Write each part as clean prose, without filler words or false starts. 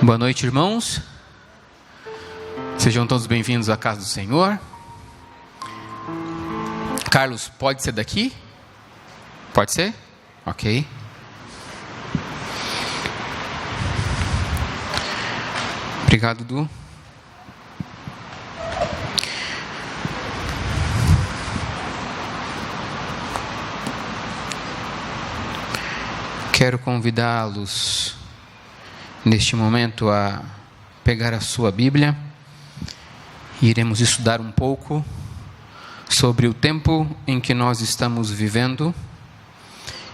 Boa noite, irmãos. Sejam todos bem-vindos à casa do Senhor. Carlos, pode ser daqui? Pode ser? Ok. Obrigado, Du. Quero convidá-los neste momento a pegar a sua Bíblia e iremos estudar um pouco sobre o tempo em que nós estamos vivendo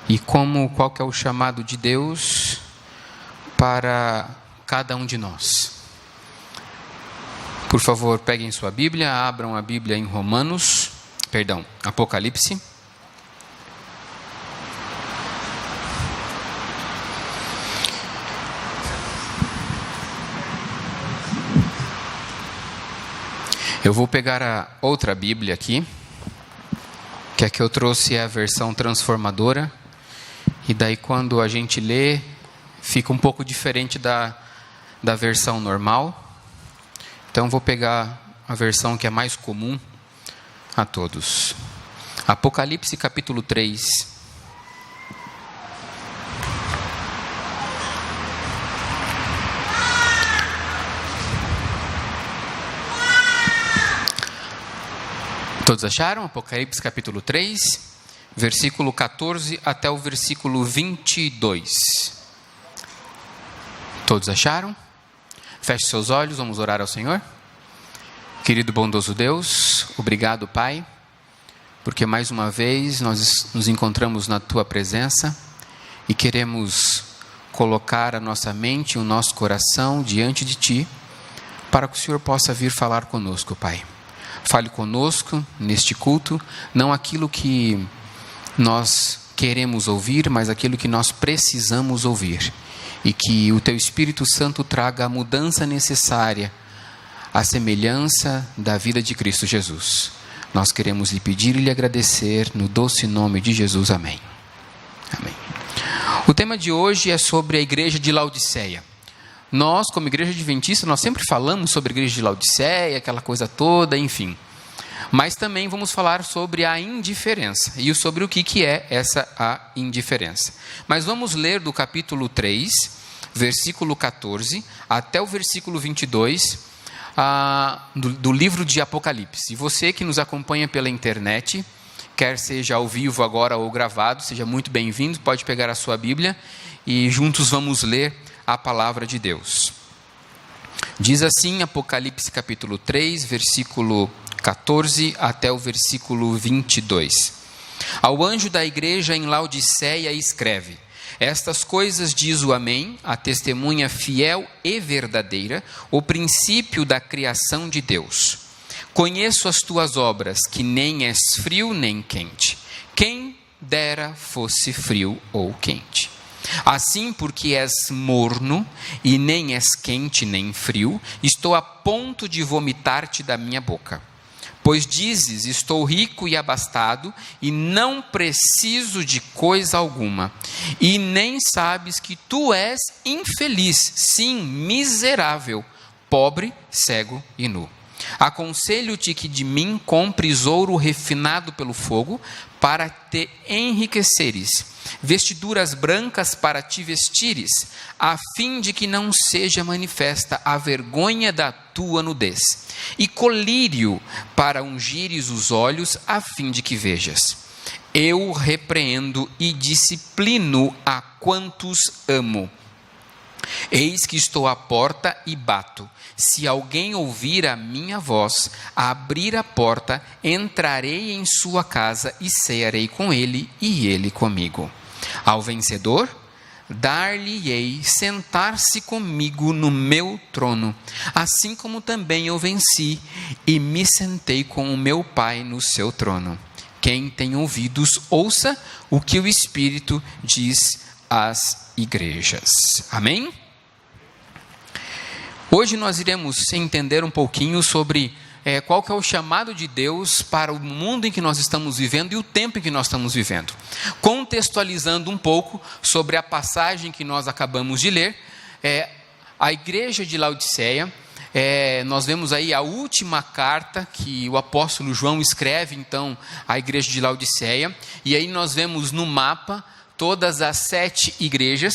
e qual que é o chamado de Deus para cada um de nós. Por favor, peguem sua Bíblia, abram a Bíblia em Apocalipse. Eu vou pegar a outra Bíblia aqui, que a que eu trouxe é a versão transformadora, e daí quando a gente lê, fica um pouco diferente da versão normal. Então vou pegar a versão que é mais comum a todos. Apocalipse capítulo 3. Todos acharam? Apocalipse capítulo 3, versículo 14 até o versículo 22. Todos acharam? Feche seus olhos, vamos orar ao Senhor. Querido bondoso Deus, obrigado, Pai, porque mais uma vez nós nos encontramos na Tua presença e queremos colocar a nossa mente e o nosso coração diante de Ti, para que o Senhor possa vir falar conosco, Pai. Fale conosco neste culto, não aquilo que nós queremos ouvir, mas aquilo que nós precisamos ouvir. E que o Teu Espírito Santo traga a mudança necessária, a semelhança da vida de Cristo Jesus. Nós queremos lhe pedir e lhe agradecer no doce nome de Jesus. Amém. Amém. O tema de hoje é sobre a igreja de Laodiceia. Nós, como igreja adventista, nós sempre falamos sobre a igreja de Laodiceia, aquela coisa toda, enfim. Mas também vamos falar sobre a indiferença e sobre o que é essa a indiferença. Mas vamos ler do capítulo 3, versículo 14, até o versículo 22, do livro de Apocalipse. E você que nos acompanha pela internet, quer seja ao vivo agora ou gravado, seja muito bem-vindo, pode pegar a sua Bíblia e juntos vamos ler a palavra de Deus. Diz assim, Apocalipse capítulo 3, versículo 14 até o versículo 22. Ao anjo da igreja em Laodiceia escreve: estas coisas diz o Amém, a testemunha fiel e verdadeira, o princípio da criação de Deus. Conheço as tuas obras, que nem és frio nem quente. Quem dera fosse frio ou quente. Assim, porque és morno, e nem és quente nem frio, estou a ponto de vomitar-te da minha boca. Pois dizes, estou rico e abastado, e não preciso de coisa alguma, e nem sabes que tu és infeliz, sim, miserável, pobre, cego e nu. Aconselho-te que de mim compres ouro refinado pelo fogo, para te enriqueceres, vestiduras brancas para te vestires, a fim de que não seja manifesta a vergonha da tua nudez, e colírio para ungires os olhos, a fim de que vejas. Eu repreendo e disciplino a quantos amo. Eis que estou à porta e bato. Se alguém ouvir a minha voz, abrir a porta, entrarei em sua casa e cearei com ele e ele comigo. Ao vencedor, dar-lhe-ei sentar-se comigo no meu trono, assim como também eu venci e me sentei com o meu Pai no seu trono. Quem tem ouvidos, ouça o que o Espírito diz às igrejas. Amém? Hoje nós iremos entender um pouquinho sobre qual que é o chamado de Deus para o mundo em que nós estamos vivendo e o tempo em que nós estamos vivendo. Contextualizando um pouco sobre a passagem que nós acabamos de ler, a igreja de Laodiceia, nós vemos aí a última carta que o apóstolo João escreve, então, à igreja de Laodiceia, e aí nós vemos no mapa todas as 7 igrejas,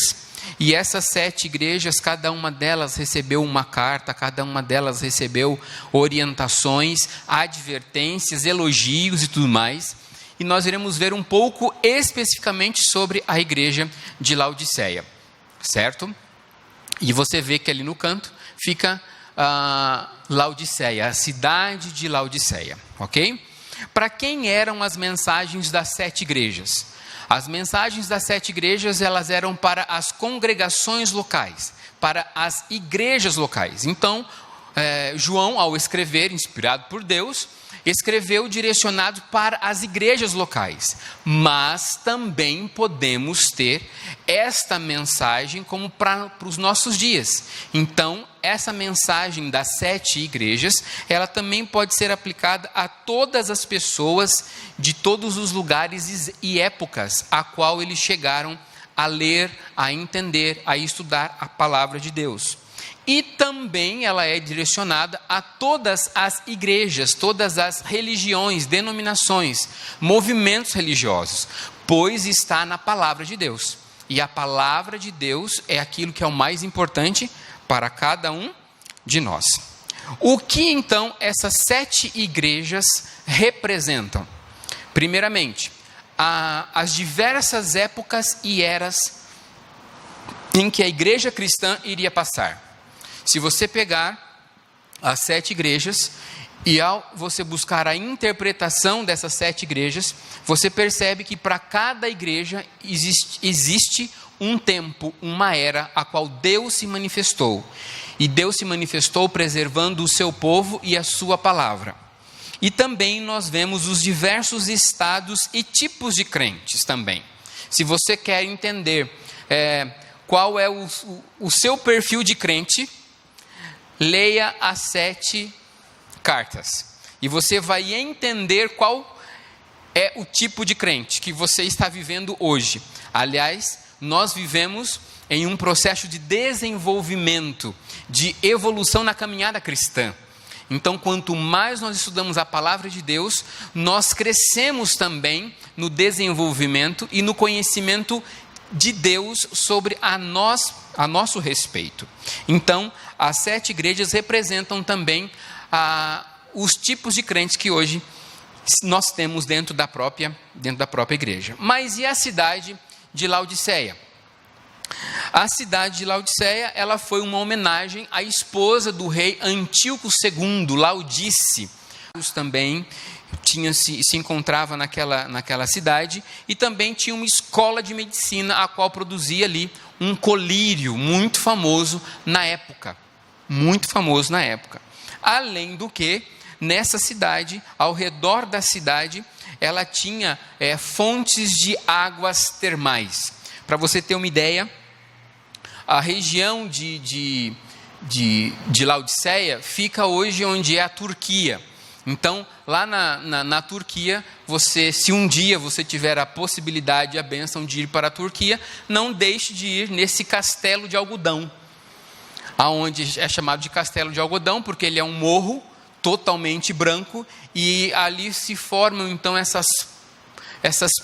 e essas 7 igrejas, cada uma delas recebeu uma carta, cada uma delas recebeu orientações, advertências, elogios e tudo mais, e nós iremos ver um pouco especificamente sobre a igreja de Laodiceia, certo? E você vê que ali no canto fica Laodiceia, a cidade de Laodiceia, ok? Para quem eram as mensagens das 7 igrejas? As mensagens das 7 igrejas, elas eram para as congregações locais, para as igrejas locais. Então, João, ao escrever, inspirado por Deus, escreveu direcionado para as igrejas locais, mas também podemos ter esta mensagem como para os nossos dias. Então, essa mensagem das 7 igrejas, ela também pode ser aplicada a todas as pessoas de todos os lugares e épocas a qual eles chegaram a ler, a entender, a estudar a palavra de Deus. E também ela é direcionada a todas as igrejas, todas as religiões, denominações, movimentos religiosos, pois está na palavra de Deus. E a palavra de Deus é aquilo que é o mais importante para cada um de nós. O que então essas 7 igrejas representam? Primeiramente, as diversas épocas e eras em que a igreja cristã iria passar. Se você pegar as 7 igrejas e ao você buscar a interpretação dessas 7 igrejas, você percebe que para cada igreja existe um tempo, uma era a qual Deus se manifestou. E Deus se manifestou preservando o seu povo e a sua palavra. E também nós vemos os diversos estados e tipos de crentes também. Se você quer entender qual é o seu perfil de crente, leia as 7 cartas. E você vai entender qual é o tipo de crente que você está vivendo hoje. Aliás, nós vivemos em um processo de desenvolvimento, de evolução na caminhada cristã. Então, quanto mais nós estudamos a palavra de Deus, nós crescemos também no desenvolvimento e no conhecimento de Deus sobre a nosso respeito. Então, as 7 igrejas representam também os tipos de crentes que hoje nós temos dentro da própria igreja. Mas e a cidade de Laodiceia? A cidade de Laodiceia, ela foi uma homenagem à esposa do rei Antíoco II, Laodice. Também se encontrava naquela cidade, e também tinha uma escola de medicina, a qual produzia ali um colírio muito famoso na época. Além do que, nessa cidade, ao redor da cidade, ela tinha fontes de águas termais. Para você ter uma ideia, a região de Laodiceia fica hoje onde é a Turquia. Então, lá na Turquia, se um dia você tiver a possibilidade e a bênção de ir para a Turquia, não deixe de ir nesse castelo de algodão, aonde é chamado de castelo de algodão, porque ele é um morro totalmente branco, e ali se formam então essas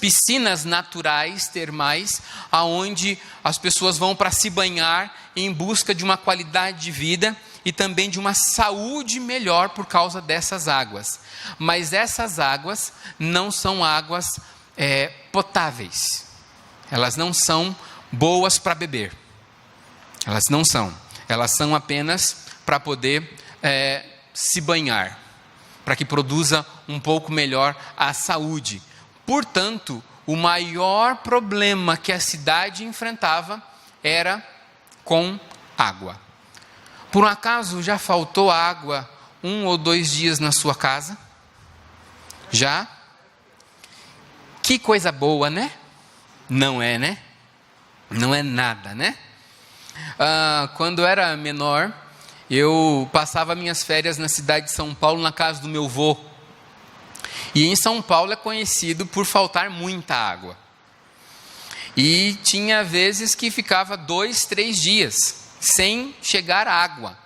piscinas naturais, termais, aonde as pessoas vão para se banhar em busca de uma qualidade de vida e também de uma saúde melhor por causa dessas águas. Mas essas águas não são águas potáveis. Elas não são boas para beber. Elas não são. Elas são apenas para poder se banhar, para que produza um pouco melhor a saúde. Portanto, o maior problema que a cidade enfrentava era com água. Por um acaso já faltou água 1 ou 2 dias na sua casa? Já? Que coisa boa, né? Não é, né? Não é nada, né? Quando eu era menor, eu passava minhas férias na cidade de São Paulo, na casa do meu avô. E em São Paulo é conhecido por faltar muita água. E tinha vezes que ficava 2, 3 dias sem chegar água.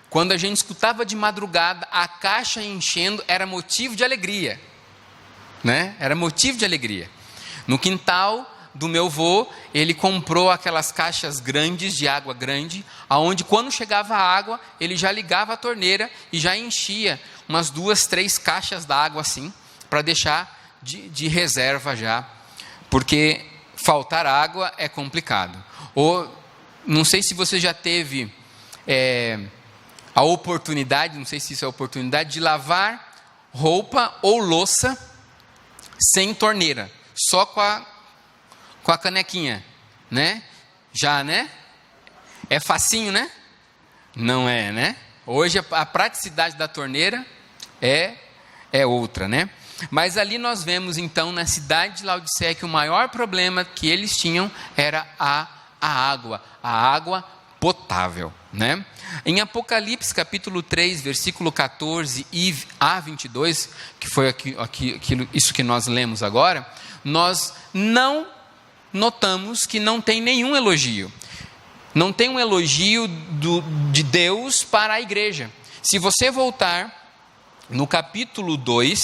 Quando a gente escutava de madrugada a caixa enchendo, era motivo de alegria, né? Era motivo de alegria. No quintal do meu avô, ele comprou aquelas caixas grandes, de água grande, aonde quando chegava a água, ele já ligava a torneira e já enchia umas 2, 3 caixas d'água assim, para deixar de reserva já, porque faltar água é complicado. Ou, não sei se você já teve a oportunidade, não sei se isso é oportunidade, de lavar roupa ou louça sem torneira, só com a canequinha, né? Já, né? É facinho, né? Não é, né? Hoje a praticidade da torneira é outra, né? Mas ali nós vemos então na cidade de Laodiceia que o maior problema que eles tinham era a água potável, né? Em Apocalipse capítulo 3, versículo 14 e a 22, que foi isso que nós lemos agora, nós não notamos que não tem nenhum elogio. Não tem um elogio de Deus para a igreja. Se você voltar no capítulo 2,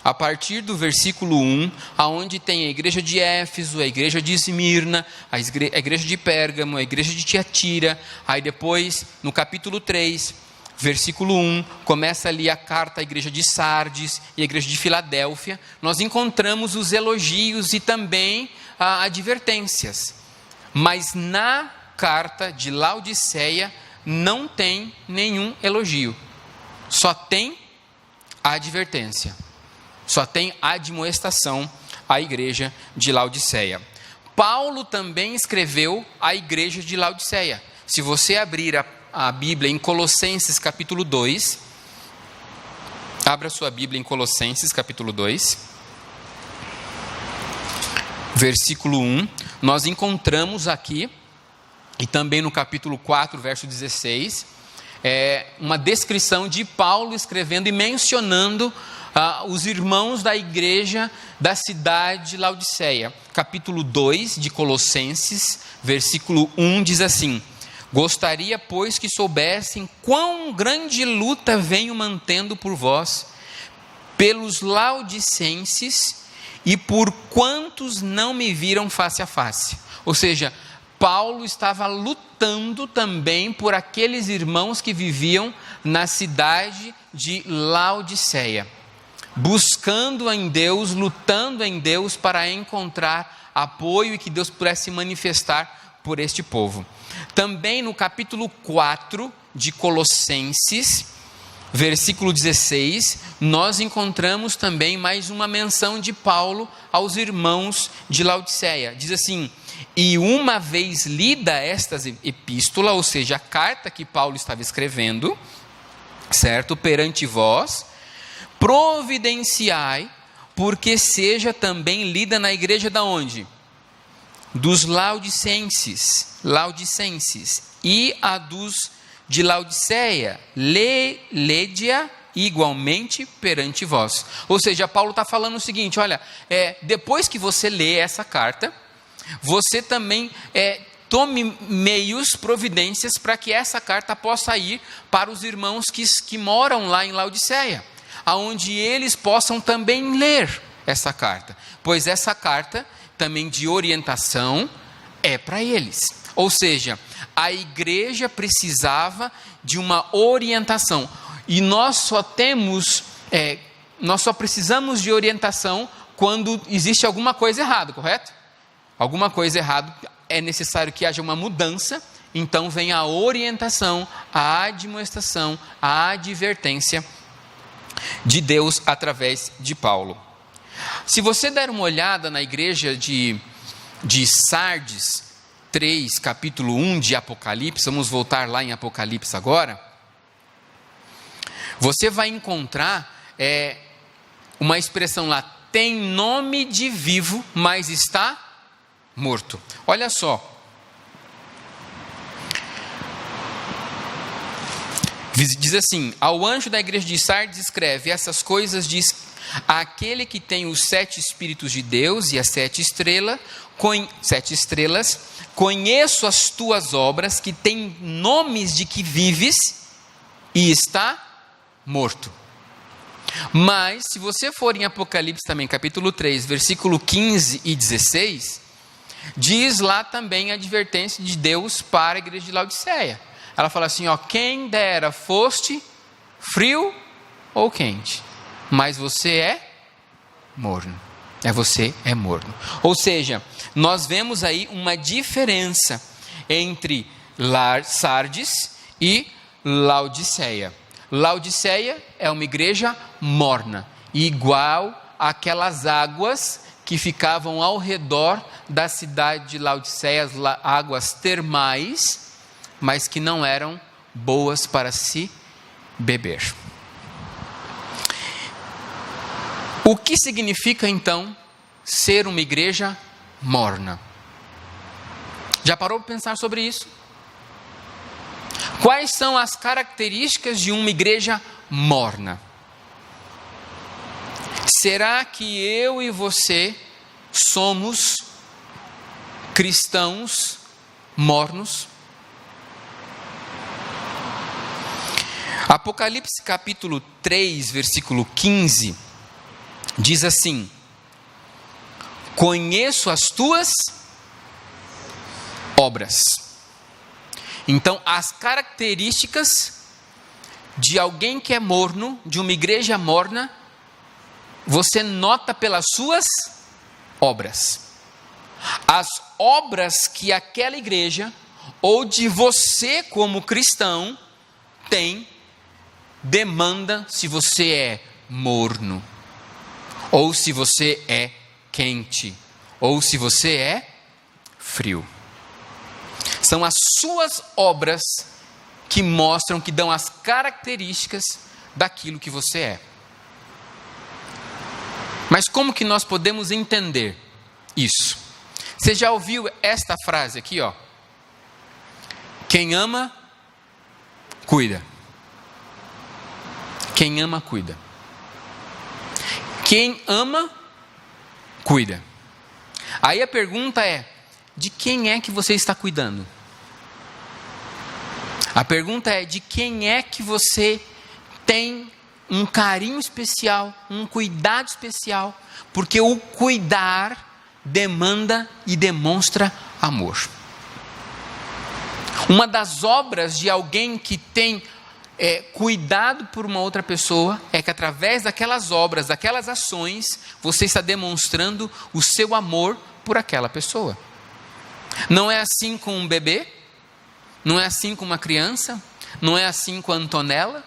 a partir do versículo 1, aonde tem a igreja de Éfeso, a igreja de Esmirna, a igreja de Pérgamo, a igreja de Tiatira, aí depois, no capítulo 3, versículo 1, começa ali a carta à igreja de Sardes e a igreja de Filadélfia, nós encontramos os elogios e também advertências. Mas na carta de Laodiceia não tem nenhum elogio, só tem a advertência. Só tem admoestação à igreja de Laodiceia. Paulo também escreveu à igreja de Laodiceia. Se você abrir a Bíblia em Colossenses capítulo 2, abra sua Bíblia em Colossenses capítulo 2, versículo 1, nós encontramos aqui, e também no capítulo 4, verso 16, uma descrição de Paulo escrevendo e mencionando os irmãos da igreja da cidade de Laodiceia. Capítulo 2 de Colossenses, versículo 1 diz assim: gostaria, pois, que soubessem quão grande luta venho mantendo por vós, pelos laodicenses e por quantos não me viram face a face. Ou seja, Paulo estava lutando também por aqueles irmãos que viviam na cidade de Laodiceia, buscando em Deus, lutando em Deus para encontrar apoio e que Deus pudesse manifestar por este povo. Também no capítulo 4 de Colossenses, versículo 16, nós encontramos também mais uma menção de Paulo aos irmãos de Laodiceia. Diz assim: e uma vez lida esta epístola, ou seja, a carta que Paulo estava escrevendo, certo, perante vós, providenciai, porque seja também lida na igreja da onde? Dos laodicenses, e a dos de Laodiceia, lede-a igualmente perante vós. Ou seja, Paulo está falando o seguinte: olha, depois que você lê essa carta, você também tome meios, providências, para que essa carta possa ir para os irmãos que moram lá em Laodiceia, aonde eles possam também ler essa carta, pois essa carta também de orientação é para eles. Ou seja, a igreja precisava de uma orientação, e nós só precisamos de orientação quando existe alguma coisa errada, correto? Alguma coisa errada, é necessário que haja uma mudança, então vem a orientação, a admoestação, a advertência de Deus através de Paulo. Se você der uma olhada na igreja de Sardes 3, capítulo 1 de Apocalipse, vamos voltar lá em Apocalipse agora, você vai encontrar uma expressão lá: tem nome de vivo, mas está morto. Olha só, diz assim: ao anjo da igreja de Sardes escreve: essas coisas diz Aquele que tem os 7 Espíritos de Deus e as 7 estrelas, conheço as tuas obras, que têm nomes de que vives e está morto. Mas, se você for em Apocalipse também, capítulo 3, versículo 15 e 16, diz lá também a advertência de Deus para a igreja de Laodiceia. Ela fala assim, quem dera foste frio ou quente, mas você é morno. Você é morno. Ou seja, nós vemos aí uma diferença entre Sardes e Laodiceia. Laodiceia é uma igreja morna, igual àquelas águas que ficavam ao redor da cidade de Laodiceia, as águas termais, mas que não eram boas para se beber. O que significa então ser uma igreja morna? Já parou para pensar sobre isso? Quais são as características de uma igreja morna? Será que eu e você somos cristãos mornos? Apocalipse capítulo 3, versículo 15, diz assim: conheço as tuas obras. Então, as características de alguém que é morno, de uma igreja morna, você nota pelas suas obras. As obras que aquela igreja, ou de você como cristão, tem, demanda se você é morno, ou se você é quente, ou se você é frio. São as suas obras que mostram, que dão as características daquilo que você é. Mas como que nós podemos entender isso? Você já ouviu esta frase aqui, Quem ama, cuida. Quem ama, cuida. Quem ama, cuida. Aí a pergunta é, de quem é que você está cuidando? A pergunta é, de quem é que você tem um carinho especial, um cuidado especial? Porque o cuidar demanda e demonstra amor. Uma das obras de alguém que tem cuidado por uma outra pessoa é que através daquelas obras, daquelas ações, você está demonstrando o seu amor por aquela pessoa. Não é assim com um bebê, não é assim com uma criança, não é assim com a Antonella.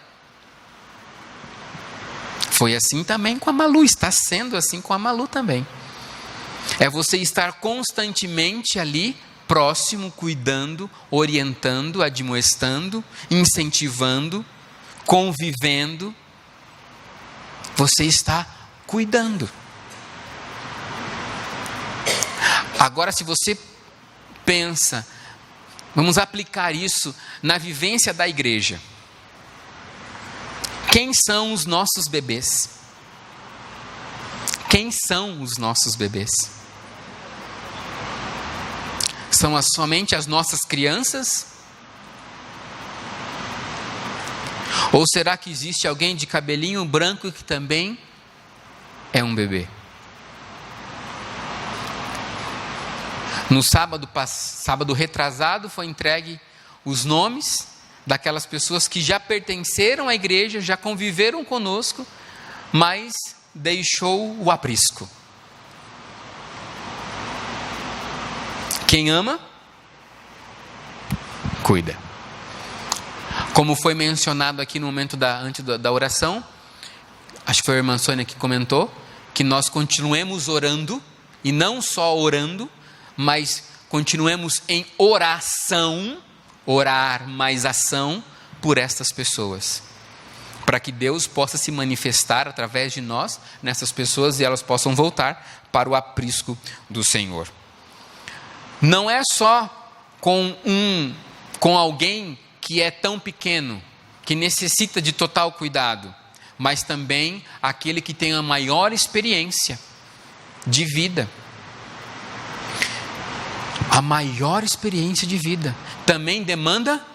Foi assim também com a Malu, está sendo assim com a Malu também. É você estar constantemente ali, próximo, cuidando, orientando, admoestando, incentivando, convivendo. Você está cuidando. Agora, se você pensa, vamos aplicar isso na vivência da igreja. Quem são os nossos bebês? Quem são os nossos bebês? São somente as nossas crianças? Ou será que existe alguém de cabelinho branco que também é um bebê? No sábado retrasado, foi entregue os nomes daquelas pessoas que já pertenceram à igreja, já conviveram conosco, mas deixou o aprisco. Quem ama, cuida. Como foi mencionado aqui no momento antes da oração, acho que foi a irmã Sônia que comentou, que nós continuemos orando, e não só orando, mas continuemos em oração, orar mais ação por estas pessoas, para que Deus possa se manifestar através de nós, nessas pessoas, e elas possam voltar para o aprisco do Senhor. Não é só com alguém que é tão pequeno, que necessita de total cuidado, mas também aquele que tem a maior experiência de vida. A maior experiência de vida também demanda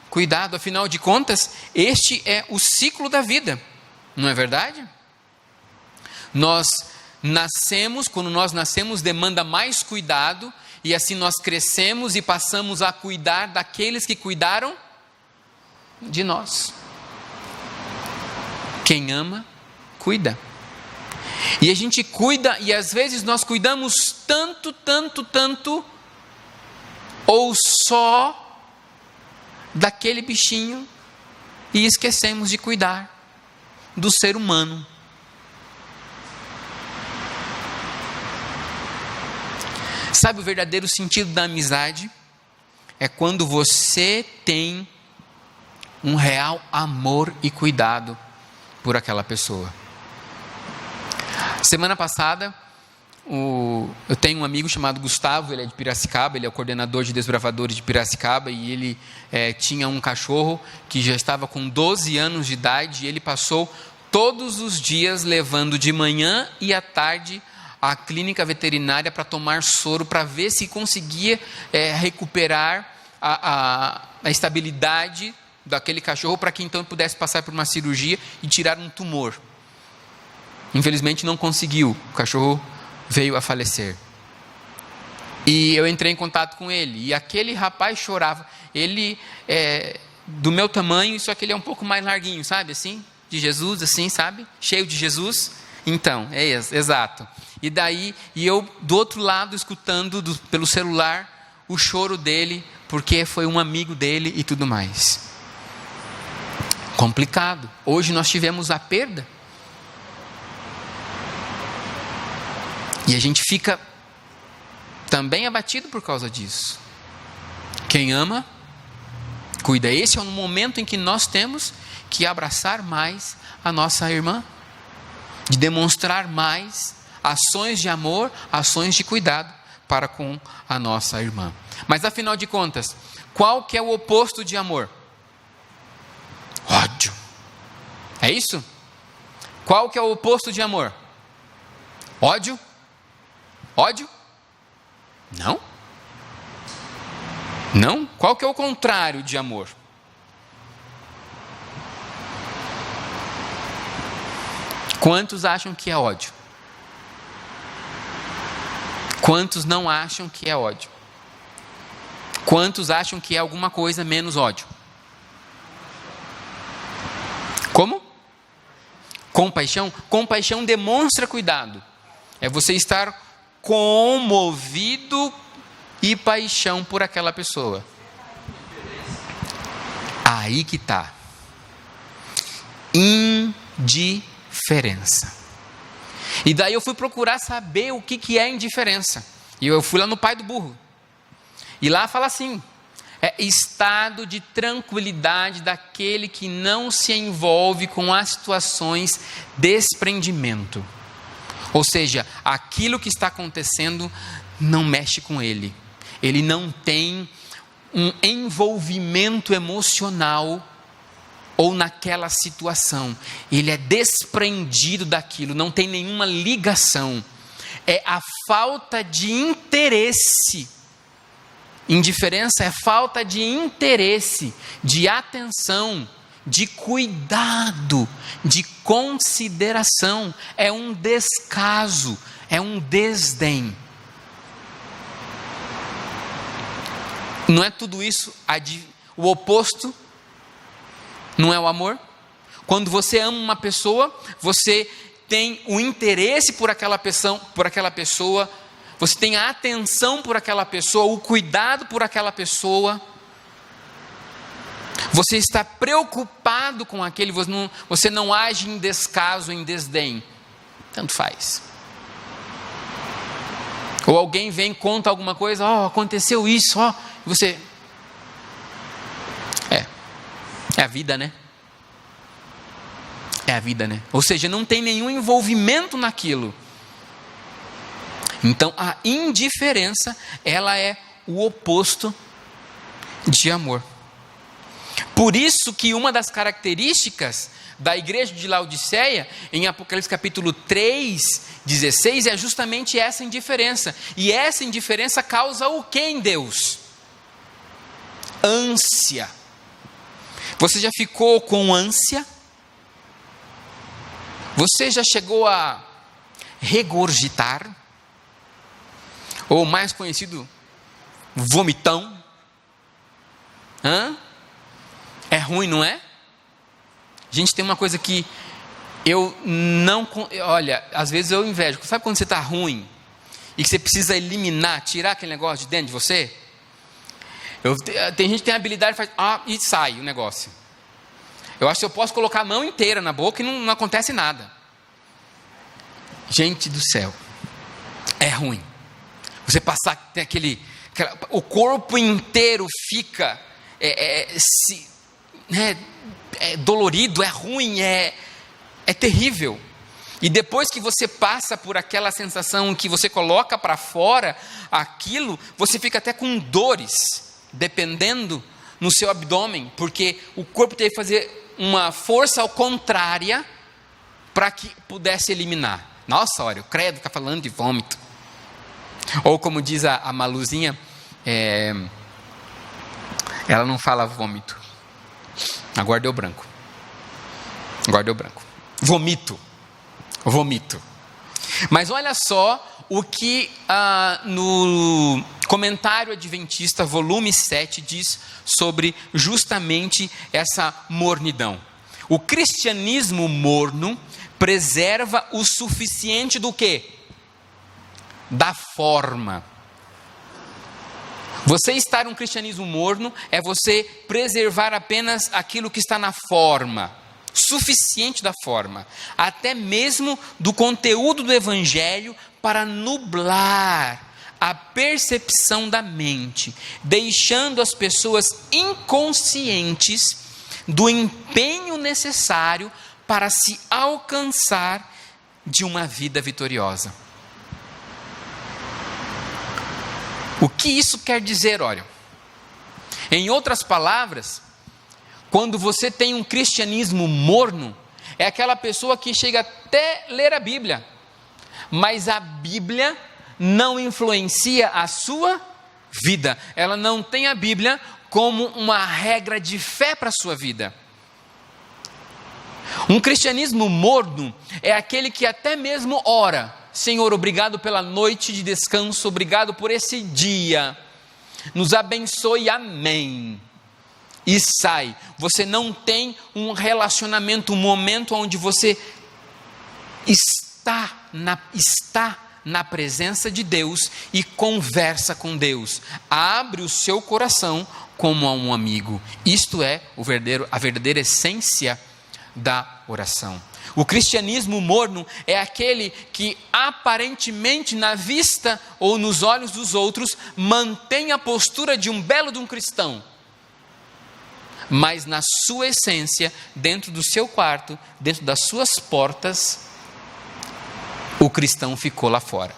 cuidado. Afinal de contas, este é o ciclo da vida, não é verdade? Quando nós nascemos, demanda mais cuidado, e assim nós crescemos e passamos a cuidar daqueles que cuidaram de nós. Quem ama, cuida. E a gente cuida, e às vezes nós cuidamos tanto, ou só daquele bichinho, e esquecemos de cuidar do ser humano. Sabe o verdadeiro sentido da amizade? É quando você tem um real amor e cuidado por aquela pessoa. Semana passada, eu tenho um amigo chamado Gustavo, ele é de Piracicaba, ele é o coordenador de desbravadores de Piracicaba, e ele tinha um cachorro que já estava com 12 anos de idade, e ele passou todos os dias levando de manhã e à tarde à clínica veterinária para tomar soro, para ver se conseguia recuperar a estabilidade daquele cachorro, para que então ele pudesse passar por uma cirurgia e tirar um tumor. Infelizmente não conseguiu, o cachorro veio a falecer. E eu entrei em contato com ele, e aquele rapaz chorava. Ele é do meu tamanho, só que ele é um pouco mais larguinho, sabe, assim, de Jesus, assim, sabe, cheio de Jesus. Então, exato. E daí, eu do outro lado, escutando pelo celular o choro dele, porque foi um amigo dele e tudo mais. Complicado. Hoje nós tivemos a perda. E a gente fica também abatido por causa disso. Quem ama, cuida. Esse é um momento em que nós temos que abraçar mais a nossa irmã, de demonstrar mais ações de amor, ações de cuidado para com a nossa irmã. Mas afinal de contas, qual que é o oposto de amor? Ódio. É isso? Qual que é o oposto de amor? Ódio? Ódio? Não? Não? Qual que é o contrário de amor? Quantos acham que é ódio? Quantos não acham que é ódio? Quantos acham que é alguma coisa menos ódio? Como? Compaixão? Compaixão demonstra cuidado. É você estar comovido e paixão por aquela pessoa. Aí que está. Indiferença. E daí eu fui procurar saber o que é indiferença. E eu fui lá no Pai do Burro. E lá fala assim: é estado de tranquilidade daquele que não se envolve com as situações de desprendimento. Ou seja, aquilo que está acontecendo não mexe com ele. Ele não tem um envolvimento emocional ou naquela situação. Ele é desprendido daquilo, não tem nenhuma ligação. É a falta de interesse. Indiferença é falta de interesse, de atenção, de cuidado, de consideração. É um descaso, é um desdém. Não é tudo isso o oposto? Não é o amor? Quando você ama uma pessoa, você tem o interesse por aquela pessoa, você tem a atenção por aquela pessoa, o cuidado por aquela pessoa, você está preocupado com aquele, você não age em descaso, em desdém, tanto faz. Ou alguém vem e conta alguma coisa, aconteceu isso, você... É a vida, né? É a vida, né? Ou seja, não tem nenhum envolvimento naquilo. Então, a indiferença, ela é o oposto de amor. Por isso que uma das características da igreja de Laodiceia, em Apocalipse capítulo 3, 16, é justamente essa indiferença. E essa indiferença causa o que em Deus? Ânsia. Você já ficou com ânsia? Você já chegou a regurgitar? Ou mais conhecido, vomitão? É ruim, não é? Gente, tem uma coisa que eu não... Olha, às vezes eu invejo. Sabe quando você está ruim e que você precisa eliminar, tirar aquele negócio de dentro de você? Tem gente que tem habilidade e faz... e sai o negócio. Eu acho que eu posso colocar a mão inteira na boca e não acontece nada. Gente do céu, é ruim. Você passar, tem o corpo inteiro fica dolorido, é ruim, é terrível. E depois que você passa por aquela sensação que você coloca para fora aquilo, você fica até com dores, dependendo no seu abdômen, porque o corpo teve que fazer uma força ao contrária para que pudesse eliminar. Nossa, olha, o credo fica falando de vômito. Ou como diz a Maluzinha, ela não fala vômito. Agora deu branco. Vomito. Mas olha só o que no Comentário Adventista, volume 7, diz sobre justamente essa mornidão. O cristianismo morno preserva o suficiente do quê? Da forma. Você estar um cristianismo morno é você preservar apenas aquilo que está na forma, suficiente da forma, até mesmo do conteúdo do evangelho, para nublar a percepção da mente, deixando as pessoas inconscientes do empenho necessário para se alcançar de uma vida vitoriosa. O que isso quer dizer? Olha, em outras palavras, quando você tem um cristianismo morno, é aquela pessoa que chega até ler a Bíblia, mas a Bíblia não influencia a sua vida. Ela não tem a Bíblia como uma regra de fé para a sua vida. Um cristianismo morno é aquele que até mesmo ora: Senhor, obrigado pela noite de descanso, obrigado por esse dia, nos abençoe, amém. E sai. Você não tem um relacionamento, um momento onde você está na presença de Deus e conversa com Deus. Abre o seu coração como a um amigo. Isto é a verdadeira essência da oração. O cristianismo morno é aquele que aparentemente na vista ou nos olhos dos outros mantém a postura de um belo de um cristão, mas na sua essência, dentro do seu quarto, dentro das suas portas, o cristão ficou lá fora.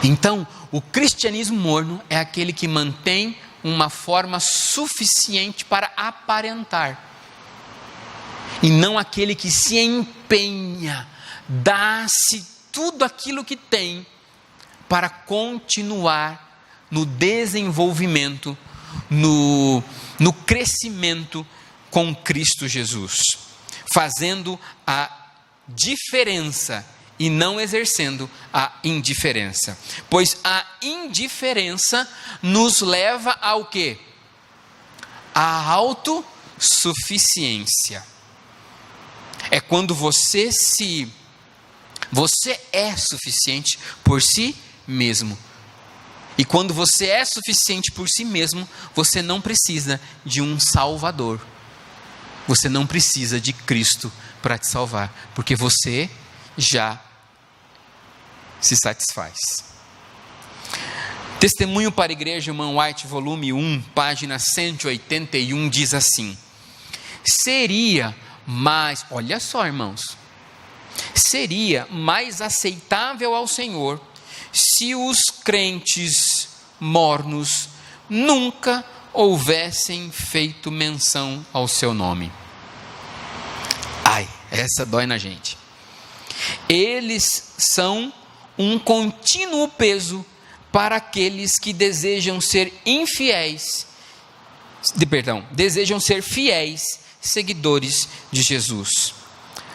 Então, o cristianismo morno é aquele que mantém uma forma suficiente para aparentar, e não aquele que se empenha, dá-se tudo aquilo que tem para continuar no desenvolvimento, no crescimento com Cristo Jesus, fazendo a diferença e não exercendo a indiferença, pois a indiferença nos leva ao quê? A autossuficiência. É quando você é suficiente por si mesmo. E quando você é suficiente por si mesmo, você não precisa de um Salvador. Você não precisa de Cristo para te salvar, porque você já se satisfaz. Testemunho para a Igreja, irmão White, volume 1, página 181, diz assim: seria mais, olha só, irmãos, seria mais aceitável ao Senhor se os crentes mornos nunca houvessem feito menção ao seu nome. Ai, essa dói na gente. Eles são um contínuo peso para aqueles que desejam ser desejam ser fiéis seguidores de Jesus.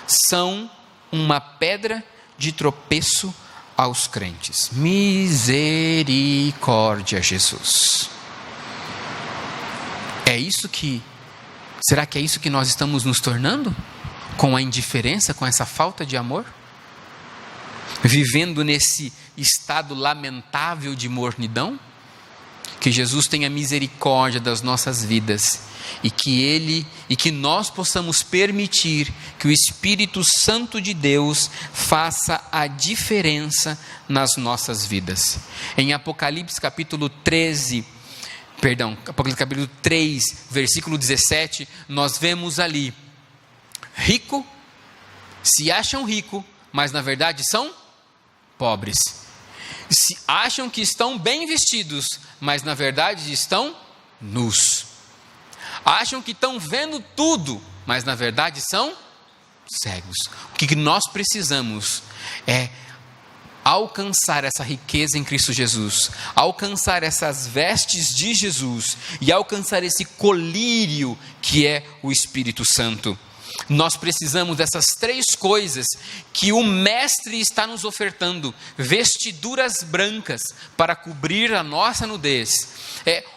São uma pedra de tropeço aos crentes. Misericórdia, Jesus. Será que é isso que nós estamos nos tornando? Com a indiferença, com essa falta de amor? Vivendo nesse estado lamentável de mornidão? Que Jesus tenha misericórdia das nossas vidas e que nós possamos permitir que o Espírito Santo de Deus faça a diferença nas nossas vidas. Em Apocalipse capítulo 3, versículo 17, nós vemos ali: rico, se acham rico, mas na verdade são pobres. Se acham que estão bem vestidos, mas na verdade estão nus. Acham que estão vendo tudo, mas na verdade são cegos. O que nós precisamos é alcançar essa riqueza em Cristo Jesus, alcançar essas vestes de Jesus e alcançar esse colírio que é o Espírito Santo. Nós precisamos dessas três coisas que o Mestre está nos ofertando: vestiduras brancas para cobrir a nossa nudez,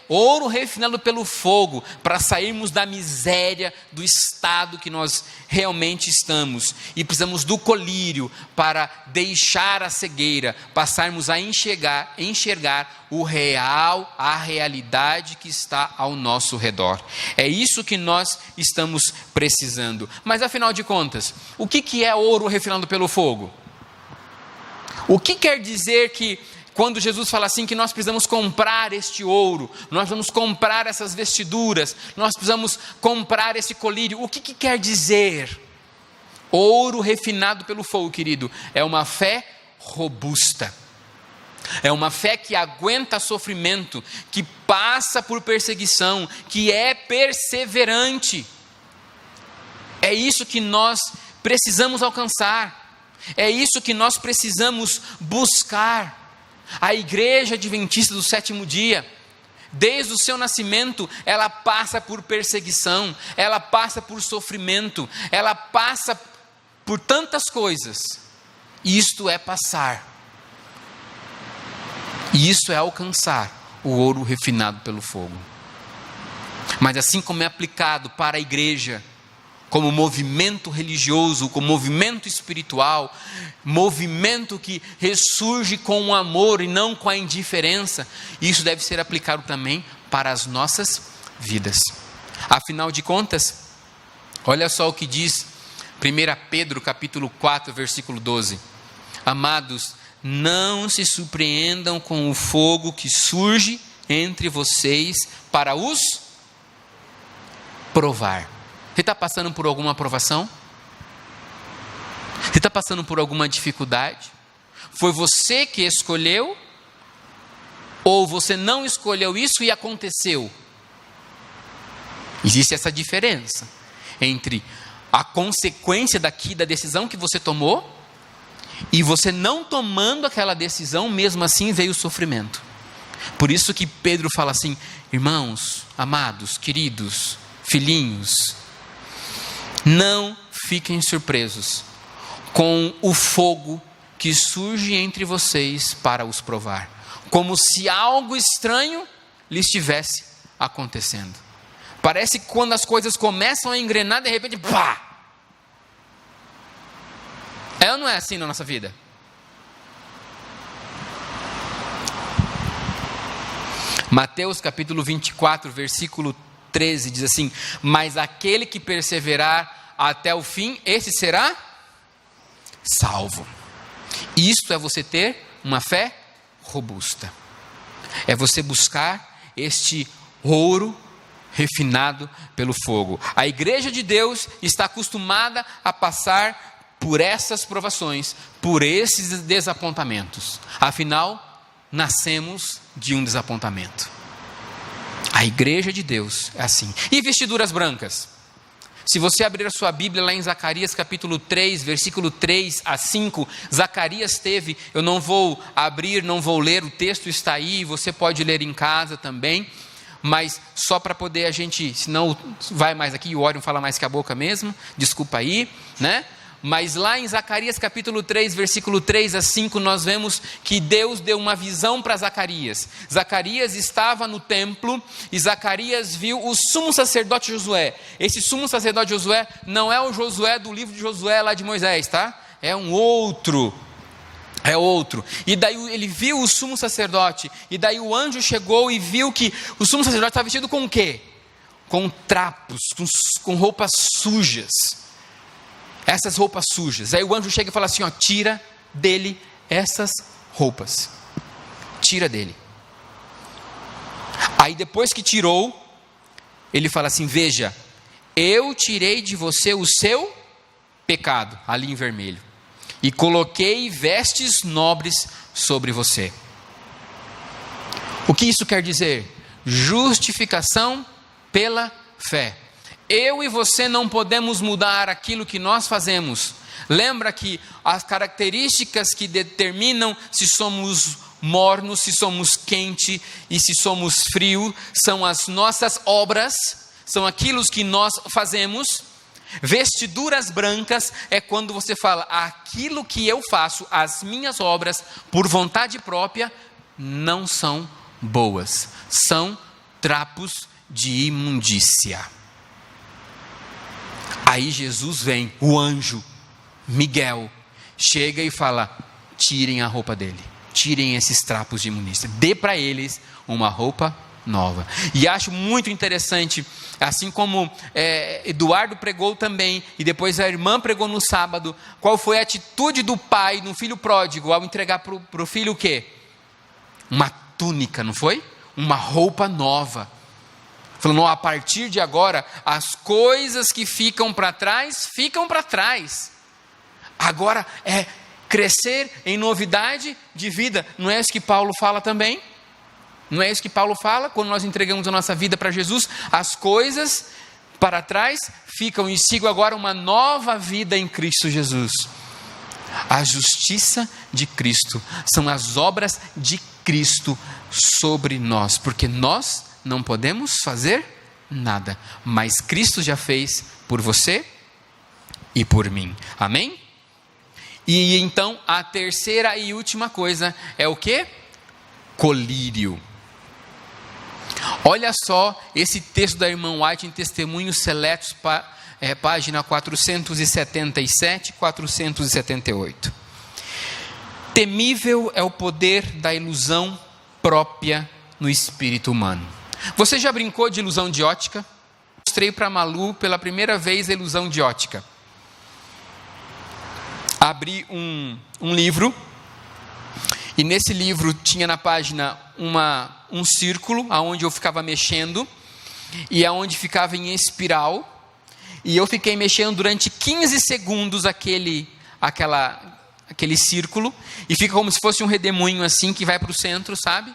ouro refinado pelo fogo para sairmos da miséria do estado que nós realmente estamos, e precisamos do colírio para deixar a cegueira, passarmos a enxergar a realidade que está ao nosso redor. É isso que nós estamos precisando. Mas afinal de contas, o que é ouro refinado pelo fogo? O que quer dizer que quando Jesus fala assim que nós precisamos comprar este ouro, nós vamos comprar essas vestiduras, nós precisamos comprar esse colírio? O que quer dizer? Ouro refinado pelo fogo, querido, é uma fé robusta. É uma fé que aguenta sofrimento, que passa por perseguição, que é perseverante. É isso que nós precisamos alcançar. É isso que nós precisamos buscar. A Igreja Adventista do Sétimo Dia, desde o seu nascimento, ela passa por perseguição, ela passa por sofrimento, ela passa por tantas coisas. Isto é passar. E isso é alcançar o ouro refinado pelo fogo. Mas assim como é aplicado para a igreja, como movimento religioso, como movimento espiritual, movimento que ressurge com o amor e não com a indiferença, isso deve ser aplicado também para as nossas vidas. Afinal de contas, olha só o que diz 1 Pedro capítulo 4, versículo 12. Amados, não se surpreendam com o fogo que surge entre vocês para os provar. Você está passando por alguma provação? Você está passando por alguma dificuldade? Foi você que escolheu? Ou você não escolheu isso e aconteceu? Existe essa diferença entre a consequência da decisão que você tomou e você não tomando aquela decisão, mesmo assim veio o sofrimento. Por isso que Pedro fala assim: irmãos, amados, queridos, filhinhos, não fiquem surpresos com o fogo que surge entre vocês para os provar, como se algo estranho lhes estivesse acontecendo. Parece que quando as coisas começam a engrenar, de repente, pá! É ou não é assim na nossa vida? Mateus capítulo 24, versículo 13 diz assim: mas aquele que perseverar até o fim, esse será salvo. Isto é você ter uma fé robusta. É você buscar este ouro refinado pelo fogo. A igreja de Deus está acostumada a passar por essas provações, por esses desapontamentos. Afinal, nascemos de um desapontamento. A igreja de Deus é assim. E vestiduras brancas? Se você abrir a sua Bíblia lá em Zacarias capítulo 3, versículo 3 a 5, Zacarias teve, eu não vou abrir, não vou ler, o texto está aí, você pode ler em casa também, mas só para poder a gente, senão vai mais aqui, o Orion fala mais que a boca mesmo, desculpa aí, né? Mas lá em Zacarias capítulo 3, versículo 3 a 5, nós vemos que Deus deu uma visão para Zacarias. Zacarias estava no templo e Zacarias viu o sumo sacerdote Josué. Esse sumo sacerdote Josué não é o Josué do livro de Josué lá de Moisés, tá? É um outro. É outro. E daí ele viu o sumo sacerdote. E daí o anjo chegou e viu que o sumo sacerdote estava vestido com o quê? Com trapos, com roupas sujas. Essas roupas sujas. Aí o anjo chega e fala assim, ó, tira dele essas roupas. Tira dele. Aí depois que tirou, ele fala assim, veja, eu tirei de você o seu pecado, ali em vermelho, e coloquei vestes nobres sobre você. O que isso quer dizer? Justificação pela fé. Eu e você não podemos mudar aquilo que nós fazemos. Lembra que as características que determinam se somos mornos, se somos quente e se somos frio, são as nossas obras, são aquilo que nós fazemos. Vestiduras brancas é quando você fala, aquilo que eu faço, as minhas obras, por vontade própria, não são boas, são trapos de imundícia. Aí Jesus vem, o anjo, Miguel, chega e fala, tirem a roupa dele, tirem esses trapos de imundícia, dê para eles uma roupa nova. E acho muito interessante, assim como Eduardo pregou também, e depois a irmã pregou no sábado, qual foi a atitude do pai no filho pródigo, ao entregar para o filho o quê? Uma túnica, não foi? Uma roupa nova. Falando, a partir de agora, as coisas que ficam para trás, ficam para trás. Agora é crescer em novidade de vida. Não é isso que Paulo fala também? Não é isso que Paulo fala? Quando nós entregamos a nossa vida para Jesus, as coisas para trás ficam e sigo agora uma nova vida em Cristo Jesus. A justiça de Cristo são as obras de Cristo sobre nós, porque nós não podemos fazer nada, mas Cristo já fez por você e por mim, amém? E então a terceira e última coisa é o que? Colírio. Olha só esse texto da irmã White em Testemunhos Seletos, página 477, 478. Temível é o poder da ilusão própria no espírito humano. Você já brincou de ilusão de ótica? Mostrei para a Malu pela primeira vez a ilusão de ótica. Abri um livro, e nesse livro tinha na página um círculo, onde eu ficava mexendo, e aonde ficava em espiral, e eu fiquei mexendo durante 15 segundos aquele círculo, e fica como se fosse um redemoinho assim, que vai para o centro, sabe?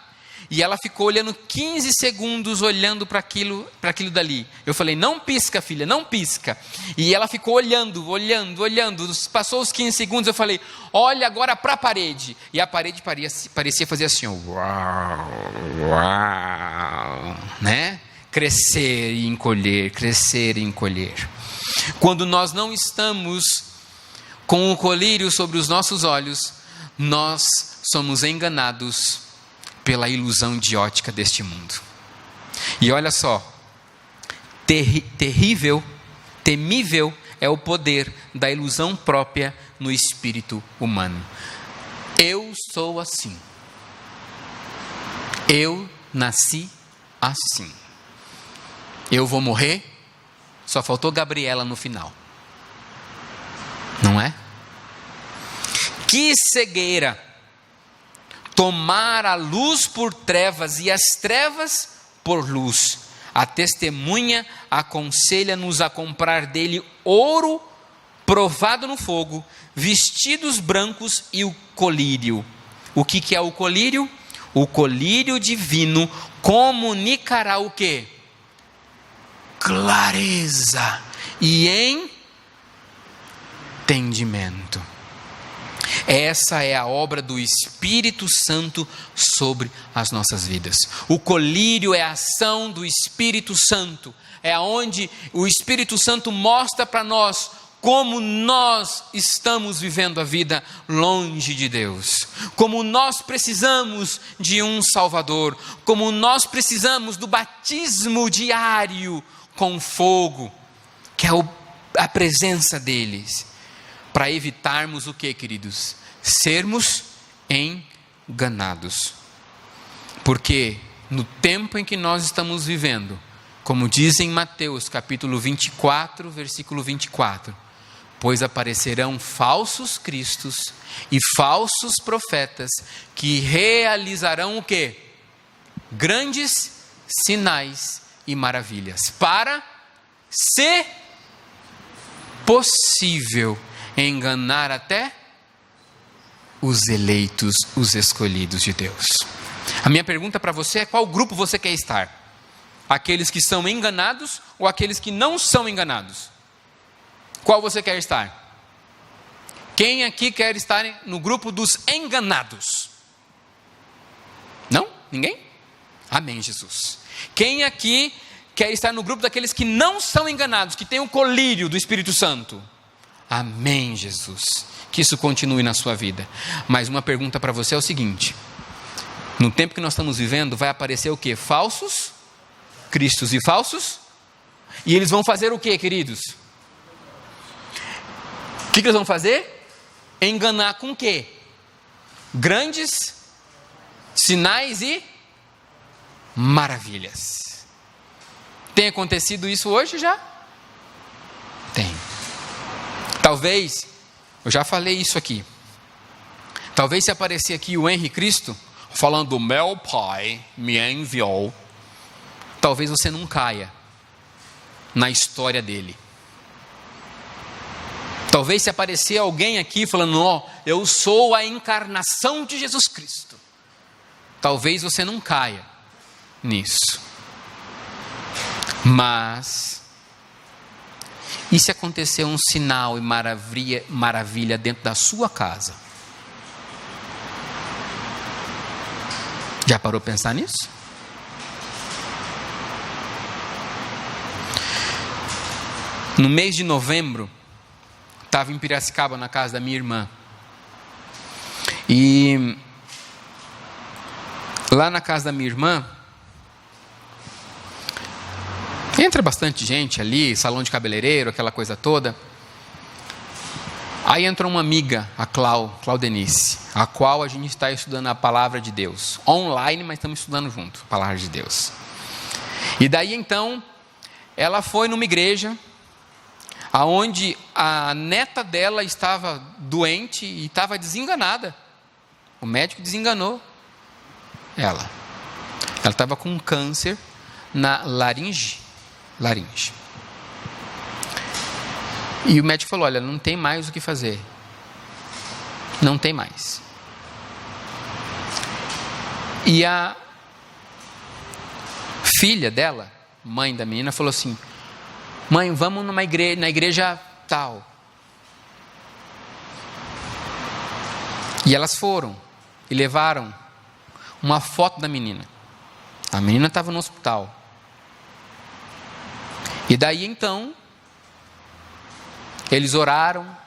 E ela ficou olhando 15 segundos, olhando para aquilo dali. Eu falei, não pisca, filha, não pisca. E ela ficou olhando. Passou os 15 segundos, eu falei, olha agora para a parede. E a parede parecia fazer assim, uau, uau, né? Crescer e encolher, crescer e encolher. Quando nós não estamos com o colírio sobre os nossos olhos, nós somos enganados pela ilusão de ótica deste mundo. E olha só, temível é o poder da ilusão própria no espírito humano. Eu sou assim. Eu nasci assim. Eu vou morrer, só faltou Gabriela no final. Não é? Que cegueira! Tomar a luz por trevas e as trevas por luz. A testemunha aconselha-nos a comprar dele ouro provado no fogo, vestidos brancos e o colírio. O que é o colírio? o colírio divino comunicará o quê? Clareza e entendimento. Essa é a obra do Espírito Santo sobre as nossas vidas. O colírio é a ação do Espírito Santo. É onde o Espírito Santo mostra para nós como nós estamos vivendo a vida longe de Deus. Como nós precisamos de um Salvador. Como nós precisamos do batismo diário com fogo, que é a presença deles. Para evitarmos o que, queridos? Sermos enganados. Porque no tempo em que nós estamos vivendo, como diz em Mateus capítulo 24, versículo 24, pois aparecerão falsos cristos e falsos profetas que realizarão o que? Grandes sinais e maravilhas, para, se possível, enganar até os eleitos, os escolhidos de Deus. A minha pergunta para você é: qual grupo você quer estar? Aqueles que são enganados ou aqueles que não são enganados? Qual você quer estar? Quem aqui quer estar no grupo dos enganados? Não? Ninguém? Amém, Jesus. Quem aqui quer estar no grupo daqueles que não são enganados, que tem o colírio do Espírito Santo? Amém, Jesus. Que isso continue na sua vida. Mas uma pergunta para você é o seguinte: no tempo que nós estamos vivendo, vai aparecer o quê? Falsos cristos e falsos? E eles vão fazer o quê, queridos? O que eles vão fazer? Enganar com o quê? Grandes sinais e maravilhas. Tem acontecido isso hoje já? Tem. Talvez, eu já falei isso aqui, talvez se aparecer aqui o Henrique Cristo, falando: meu pai me enviou, talvez você não caia na história dele. Talvez se aparecer alguém aqui falando: ó, eu sou a encarnação de Jesus Cristo, talvez você não caia nisso. Mas e se acontecer um sinal e maravilha dentro da sua casa? Já parou para pensar nisso? No mês de novembro, estava em Piracicaba, na casa da minha irmã. E lá na casa da minha irmã, entra bastante gente ali, salão de cabeleireiro, aquela coisa toda. Aí entrou uma amiga, a Claudenice, a qual a gente está estudando a palavra de Deus. Online, mas estamos estudando junto, a palavra de Deus. E daí então, ela foi numa igreja, aonde a neta dela estava doente e estava desenganada. O médico desenganou ela. Ela estava com um câncer na laringe. E o médico falou: olha, não tem mais o que fazer. Não tem mais. E a filha dela, mãe da menina, falou assim: mãe, vamos na igreja tal. E elas foram e levaram uma foto da menina. A menina estava no hospital. E daí então, eles oraram.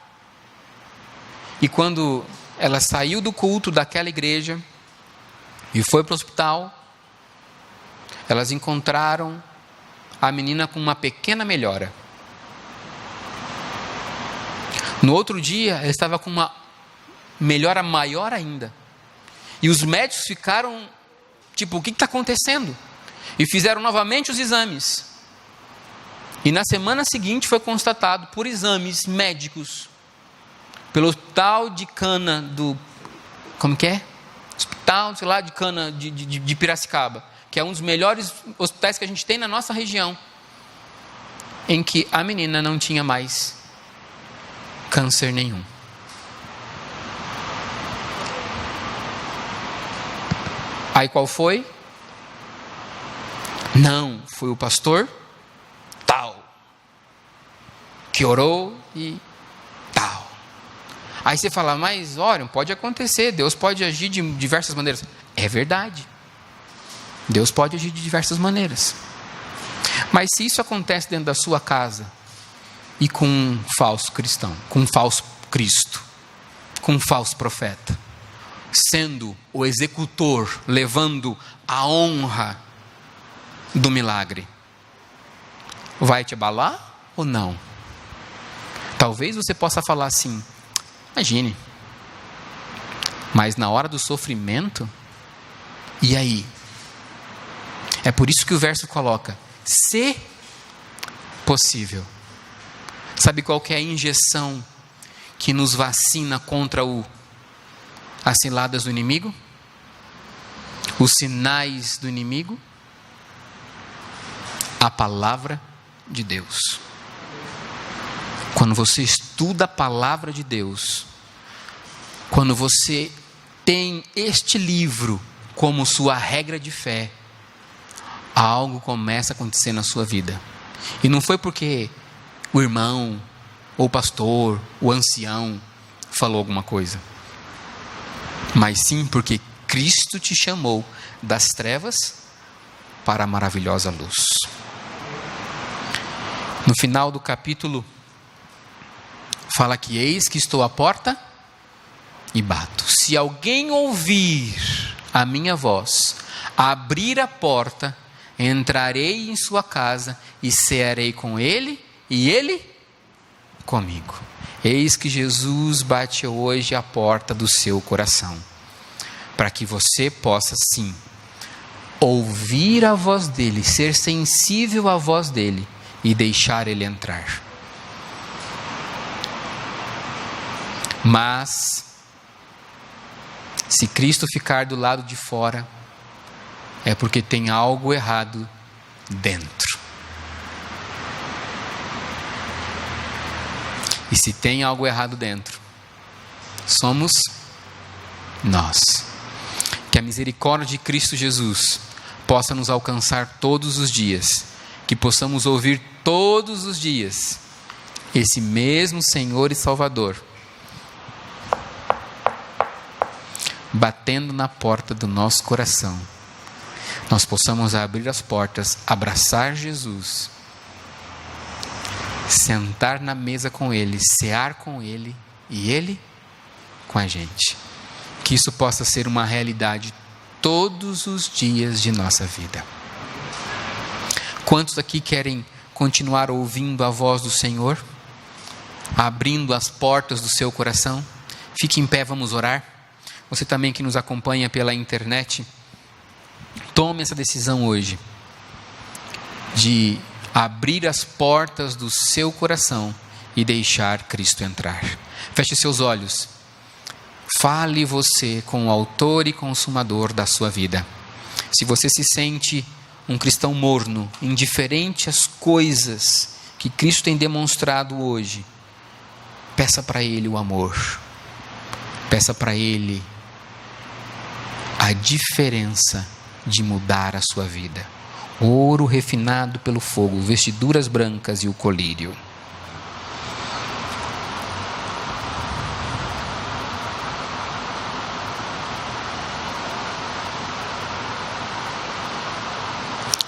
E quando ela saiu do culto daquela igreja e foi para o hospital, elas encontraram a menina com uma pequena melhora. No outro dia, ela estava com uma melhora maior ainda. E os médicos ficaram tipo: o que está acontecendo? E fizeram novamente os exames. E na semana seguinte foi constatado por exames médicos, pelo hospital de Cana do... Como que é? Hospital, sei lá, de Cana de Piracicaba, que é um dos melhores hospitais que a gente tem na nossa região, em que a menina não tinha mais câncer nenhum. Aí qual foi? Não, foi o pastor tal, que orou e tal. Aí você fala, mas olha, pode acontecer, Deus pode agir de diversas maneiras. É verdade, Deus pode agir de diversas maneiras. Mas se isso acontece dentro da sua casa, e com um falso cristão, com um falso Cristo, com um falso profeta, sendo o executor, levando a honra do milagre, vai te abalar ou não? Talvez você possa falar assim, imagine, mas na hora do sofrimento, e aí? É por isso que o verso coloca, se possível. Sabe qual que é a injeção que nos vacina contra as ciladas do inimigo? Os sinais do inimigo? A palavra de Deus. Quando você estuda a palavra de Deus, quando você tem este livro como sua regra de fé, algo começa a acontecer na sua vida. E não foi porque o irmão, ou o pastor, o ancião falou alguma coisa, mas sim porque Cristo te chamou das trevas para a maravilhosa luz. No final do capítulo, fala que eis que estou à porta e bato. Se alguém ouvir a minha voz, abrir a porta, entrarei em sua casa e cearei com ele e ele comigo. Eis que Jesus bate hoje à porta do seu coração, para que você possa sim ouvir a voz dele, ser sensível à voz dele e deixar ele entrar. Mas se Cristo ficar do lado de fora, é porque tem algo errado dentro. E se tem algo errado dentro, somos nós. Que a misericórdia de Cristo Jesus possa nos alcançar todos os dias, que possamos ouvir todos os dias esse mesmo Senhor e Salvador batendo na porta do nosso coração. Nós possamos abrir as portas, abraçar Jesus, sentar na mesa com Ele, cear com Ele e Ele com a gente. Que isso possa ser uma realidade todos os dias de nossa vida. Quantos aqui querem continuar ouvindo a voz do Senhor, abrindo as portas do seu coração? Fique em pé, vamos orar. Você também que nos acompanha pela internet, tome essa decisão hoje, de abrir as portas do seu coração e deixar Cristo entrar. Feche seus olhos. Fale você com o autor e consumador da sua vida. Se você se sente um cristão morno, indiferente às coisas que Cristo tem demonstrado hoje, peça para Ele o amor. Peça para Ele a diferença de mudar a sua vida. Ouro refinado pelo fogo, vestiduras brancas e o colírio.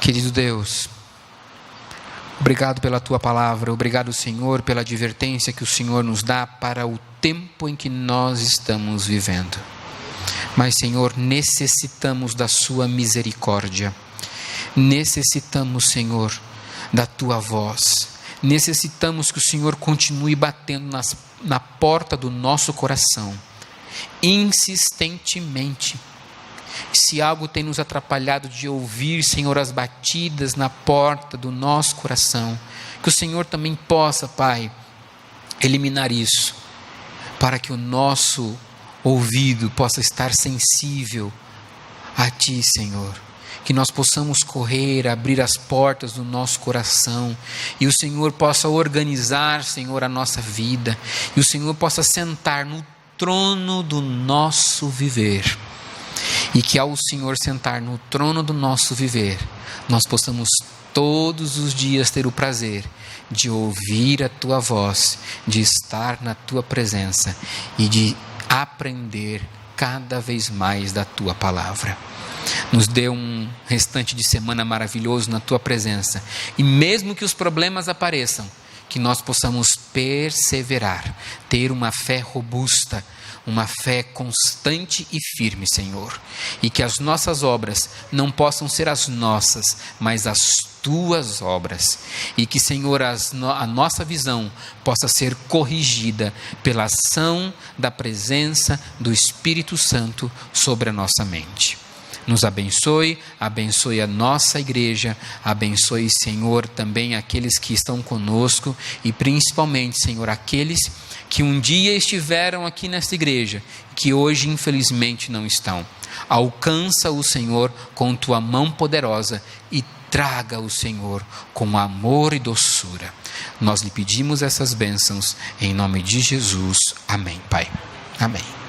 Querido Deus, obrigado pela Tua palavra, obrigado, Senhor, pela advertência que o Senhor nos dá para o tempo em que nós estamos vivendo. Mas, Senhor, necessitamos da Sua misericórdia, necessitamos, Senhor, da Tua voz, necessitamos que o Senhor continue batendo na porta do nosso coração, insistentemente. Se algo tem nos atrapalhado de ouvir, Senhor, as batidas na porta do nosso coração, que o Senhor também possa, Pai, eliminar isso, para que o nosso ouvido possa estar sensível a Ti, Senhor. Que nós possamos correr, abrir as portas do nosso coração, e o Senhor possa organizar, Senhor, a nossa vida, e o Senhor possa sentar no trono do nosso viver. e que ao Senhor sentar no trono do nosso viver, nós possamos todos os dias ter o prazer de ouvir a Tua voz, de estar na Tua presença e de aprender cada vez mais da Tua palavra. Nos dê um restante de semana maravilhoso na Tua presença, e mesmo que os problemas apareçam, que nós possamos perseverar, ter uma fé robusta, uma fé constante e firme, Senhor, e que as nossas obras não possam ser as nossas, mas as Tuas obras, e que, Senhor, a nossa visão possa ser corrigida pela ação da presença do Espírito Santo sobre a nossa mente. Nos abençoe, abençoe a nossa igreja, abençoe, Senhor, também aqueles que estão conosco e principalmente, Senhor, aqueles que um dia estiveram aqui nesta igreja, que hoje infelizmente não estão. Alcança o Senhor com Tua mão poderosa e traga o Senhor com amor e doçura. Nós lhe pedimos essas bênçãos em nome de Jesus. Amém, Pai. Amém.